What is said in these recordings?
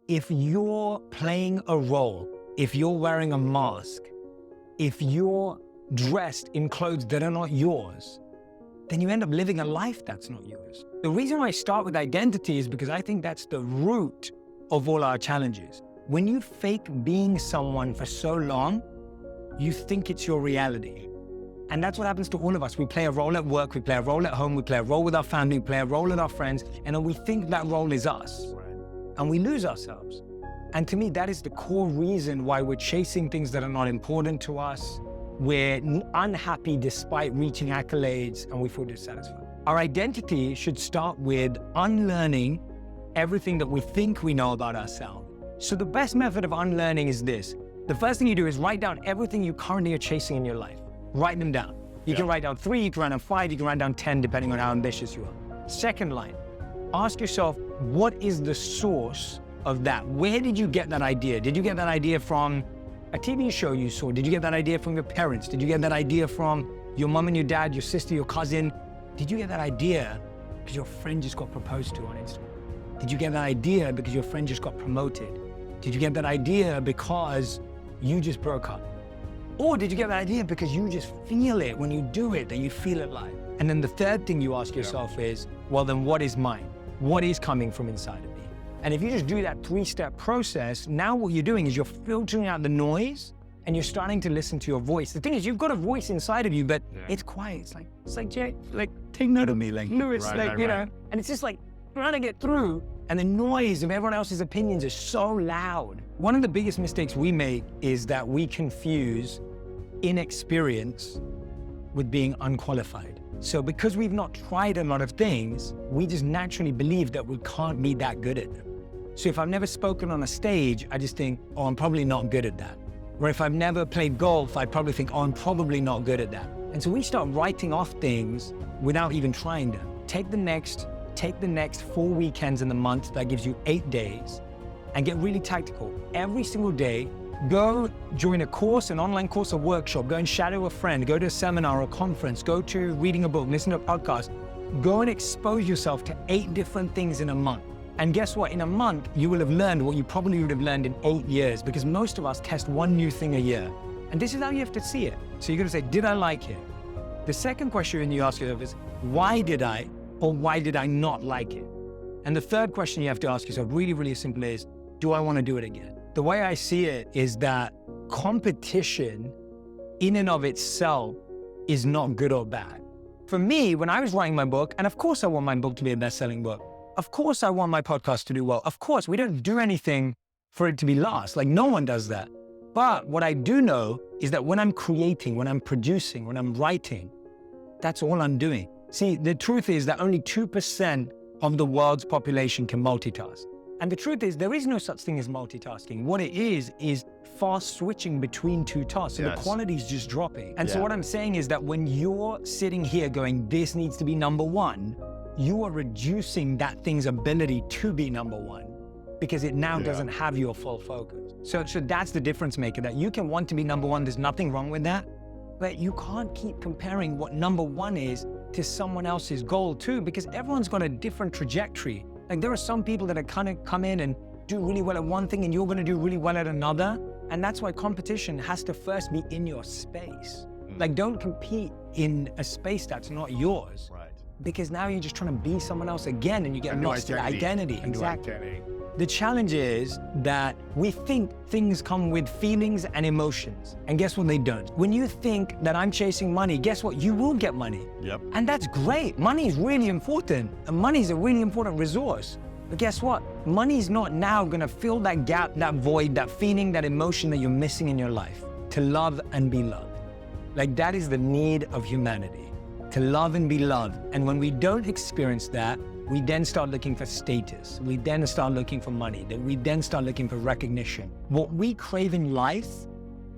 if you're playing a role, if you're wearing a mask, if you're dressed in clothes that are not yours, then you end up living a life that's not yours. The reason why I start with identity is because I think that's the root of all our challenges. When you fake being someone for so long, you think it's your reality. And that's what happens to all of us. We play a role at work, we play a role at home, we play a role with our family, we play a role with our friends, and then we think that role is us. And we lose ourselves. And to me, that is the core reason why we're chasing things that are not important to us. We're unhappy despite reaching accolades, and we feel dissatisfied. Our identity should start with unlearning everything that we think we know about ourselves. So the best method of unlearning is this. The first thing you do is write down everything you currently are chasing in your life. Write them down. You can write down 3, you can write down 5, you can write down 10, depending on how ambitious you are. Second line, ask yourself, what is the source of that? Where did you get that idea? Did you get that idea from a TV show you saw? Did you get that idea from your parents? Did you get that idea from your mom and your dad, your sister, your cousin? Did you get that idea because your friend just got proposed to on Instagram? Did you get that idea because your friend just got promoted? Did you get that idea because you just broke up? Or did you get that idea because you just feel it when you do it, that you feel it live? And then the third thing you ask yourself is, well, then what is mine? What is coming from inside of me? And if you just do that 3-step process, now what you're doing is you're filtering out the noise and you're starting to listen to your voice. The thing is, you've got a voice inside of you, but it's quiet. It's like, Jay, like, take note of me, like, Lewis, you know, and it's just like trying to get through. And the noise of everyone else's opinions is so loud. One of the biggest mistakes we make is that we confuse inexperience with being unqualified. So because we've not tried a lot of things, we just naturally believe that we can't be that good at them. So if I've never spoken on a stage, I just think, oh, I'm probably not good at that. Or if I've never played golf, I probably think, oh, I'm probably not good at that. And so we start writing off things without even trying them. Take the next 4 weekends in the month, that gives you 8 days, and get really tactical. Every single day, go join a course, an online course, a workshop, go and shadow a friend, go to a seminar or a conference, go to reading a book, listen to a podcast, go and expose yourself to 8 different things in a month. And guess what? In a month, you will have learned what you probably would have learned in 8 years, because most of us test one new thing a year. And this is how you have to see it. So you're gonna say, did I like it? The second question you ask yourself is, why did I, or why did I not like it? And the third question you have to ask yourself, really, really simple, is, do I wanna do it again? The way I see it is that competition in and of itself is not good or bad. For me, when I was writing my book, and of course I want my book to be a best-selling book, of course I want my podcast to do well, of course we don't do anything for it to be lost, like no one does that. But what I do know is that when I'm creating, when I'm producing, when I'm writing, that's all I'm doing. See, the truth is that only 2% of the world's population can multitask. And the truth is, there is no such thing as multitasking. What it is fast switching between 2 tasks. So the quality is just dropping. And so what I'm saying is that when you're sitting here going, this needs to be number 1, you are reducing that thing's ability to be number 1 because it now doesn't have your full focus. So that's the difference maker, that you can want to be number 1. There's nothing wrong with that, but you can't keep comparing what number 1 is to someone else's goal too, because everyone's got a different trajectory. Like there are some people that are kind of come in and do really well at one thing and you're going to do really well at another. And that's why competition has to first be in your space. Like don't compete in a space that's not yours. Right. Because now you're just trying to be someone else again and you get lost in identity. Exactly. The challenge is that we think things come with feelings and emotions. And guess what? They don't. When you think that I'm chasing money, guess what? You will get money. Yep. And that's great. Money is really important. And money is a really important resource. But guess what? Money is not now going to fill that gap, that void, that feeling, that emotion that you're missing in your life. To love and be loved. Like that is the need of humanity. To love and be loved. And when we don't experience that, we then start looking for status. We then start looking for money. We then start looking for recognition. What we crave in life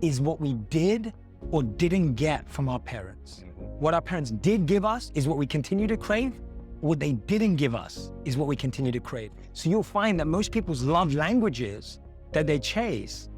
is what we did or didn't get from our parents. What our parents did give us is what we continue to crave. What they didn't give us is what we continue to crave. So you'll find that most people's love languages that they chase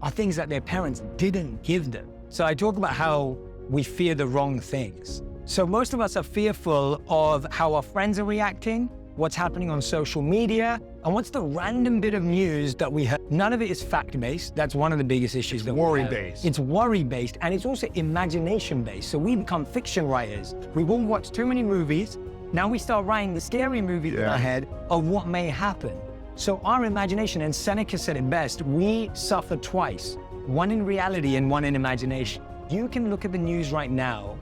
are things that their parents didn't give them. So I talk about how we fear the wrong things. So most of us are fearful of how our friends are reacting, what's happening on social media, and what's the random bit of news that we heard. None of it is fact-based. That's one of the biggest issues. It's worry-based. It's worry-based, and it's also imagination-based. So we become fiction writers. We've all watched too many movies. Now we start writing the scary movies in our head of what may happen. So our imagination, and Seneca said it best, we suffer twice, one in reality and one in imagination. You can look at the news right now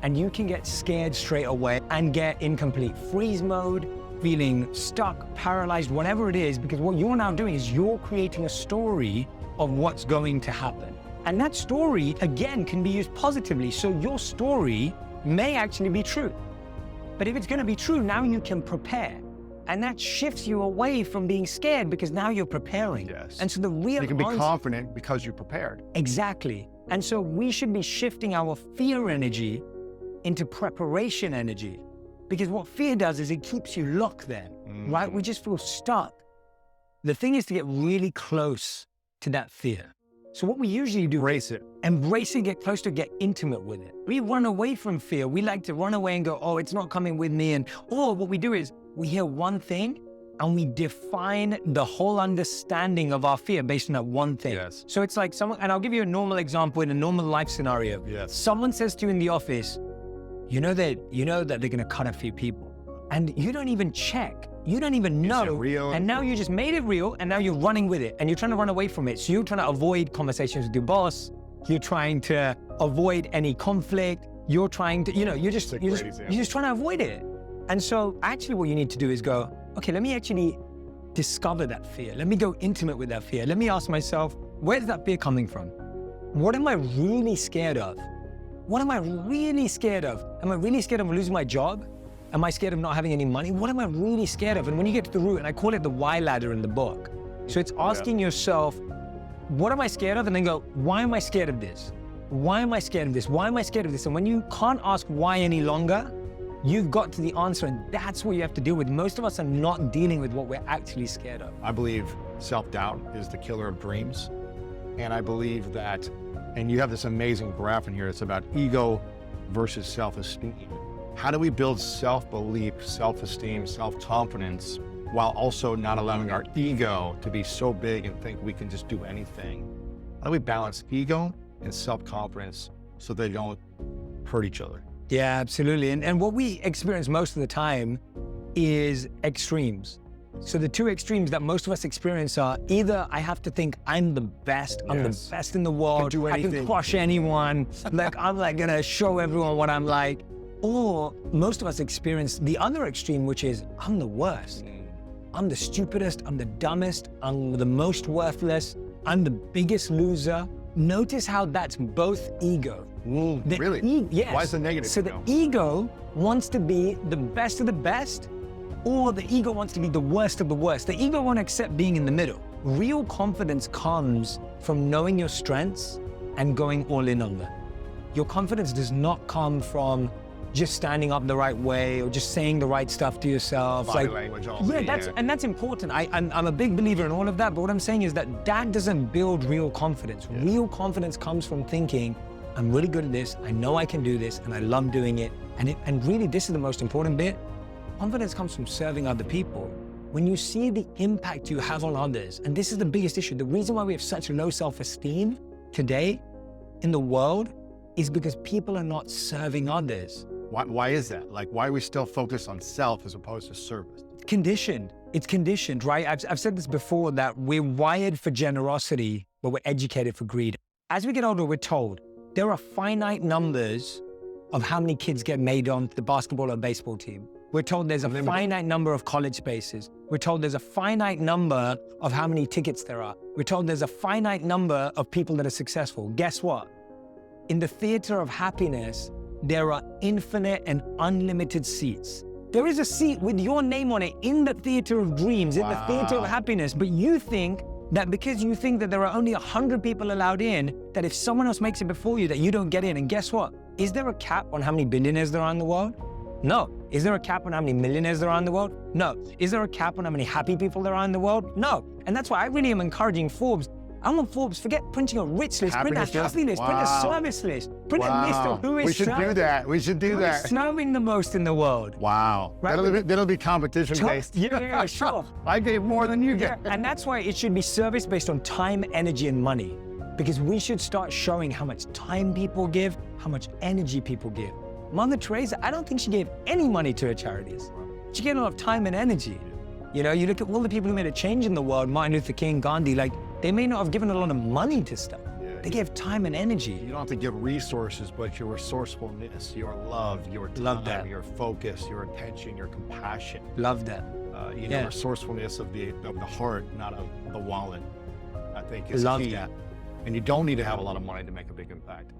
and you can get scared straight away and get in complete freeze mode, feeling stuck, paralyzed, whatever it is, because what you're now doing is you're creating a story of what's going to happen. And that story, again, can be used positively. So your story may actually be true. But if it's going to be true, now you can prepare. And that shifts you away from being scared because now you're preparing. Yes. And so the real You can be confident because you're prepared. Exactly. And so we should be shifting our fear energy into preparation energy, because what fear does is it keeps you locked there, right? We just feel stuck. The thing is to get really close to that fear. So what we usually do, embrace it, get close to it, get intimate with it. We run away from fear. We like to run away and go, oh, it's not coming with me. Or what we do is we hear one thing and we define the whole understanding of our fear based on that one thing. Yes. So it's like someone, and I'll give you a normal example in a normal life scenario. Yes. Someone says to you in the office, you know that they're going to cut a few people, and you don't even check. You don't even know. And now you just made it real, and now you're running with it, and you're trying to run away from it. So you're trying to avoid conversations with your boss. You're trying to avoid any conflict. You're trying to, you're just trying to avoid it. And so actually what you need to do is go, okay, let me actually discover that fear. Let me go intimate with that fear. Let me ask myself, where's that fear coming from? What am I really scared of? What am I really scared of? Am I really scared of losing my job? Am I scared of not having any money? What am I really scared of? And when you get to the root, and I call it the why ladder in the book. So it's asking yourself, what am I scared of? And then go, why am I scared of this? Why am I scared of this? Why am I scared of this? And when you can't ask why any longer, you've got to the answer, and that's what you have to deal with. Most of us are not dealing with what we're actually scared of. I believe self-doubt is the killer of dreams. And I believe that, and you have this amazing graph in here, it's about ego versus self-esteem. How do we build self-belief, self-esteem, self-confidence, while also not allowing our ego to be so big and think we can just do anything? How do we balance ego and self-confidence so they don't hurt each other? Yeah, absolutely. And what we experience most of the time is extremes. So the two extremes that most of us experience are either I have to think I'm the best, I'm the best in the world, I can crush anyone, like I'm like gonna show everyone what I'm like. Or most of us experience the other extreme, which is I'm the worst. I'm the stupidest, I'm the dumbest, I'm the most worthless, I'm the biggest loser. Notice how that's both ego. Really? Yes. Why is the negative? So the ego wants to be the best of the best, or the ego wants to be the worst of the worst. The ego won't accept being in the middle. Real confidence comes from knowing your strengths and going all in on them. Your confidence does not come from just standing up the right way or just saying the right stuff to yourself. Body language also. And that's important. I'm a big believer in all of that, but what I'm saying is that doesn't build real confidence. Real confidence comes from thinking, I'm really good at this, I know I can do this, and I love doing it. And really, this is the most important bit. Confidence comes from serving other people. When you see the impact you have on others, and this is the biggest issue, the reason why we have such low self-esteem today in the world is because people are not serving others. Why is that? Like, why are we still focused on self as opposed to service? It's conditioned, right? I've said this before, that we're wired for generosity, but we're educated for greed. As we get older, we're told there are finite numbers of how many kids get made on the basketball or baseball team. We're told there's a finite number of college spaces. We're told there's a finite number of how many tickets there are. We're told there's a finite number of people that are successful. Guess what? In the theater of happiness, there are infinite and unlimited seats. There is a seat with your name on it in the theater of dreams, in the theater of happiness, but you think that because you think that there are only 100 people allowed in, that if someone else makes it before you, that you don't get in. And guess what? Is there a cap on how many billionaires there are in the world? No. Is there a cap on how many millionaires there are in the world? No. Is there a cap on how many happy people there are in the world? No. And that's why I really am encouraging Forbes. I want Forbes, forget printing a rich list, print a Happiness list? happy list, print a Wow. service list, print a list of who is We should do that. We should do who is that. snowing the most in the world. Wow. Right. That'll be competition based. Yeah, sure. I gave more than you Yeah, gave. and that's why it should be service based on time, energy, and money. Because we should start showing how much time people give, how much energy people give. Mother Teresa, I don't think she gave any money to her charities. She gave a lot of time and energy. You know, you look at all the people who made a change in the world, Martin Luther King, Gandhi, like, they may not have given a lot of money to stuff. They gave time and energy. You don't have to give resources, but your resourcefulness, your love, your Love time, that. your focus, your attention, your compassion. Love that. Yeah. Resourcefulness of the heart, not of the wallet, I think is Love key. that. And you don't need to have a lot of money to make a big impact.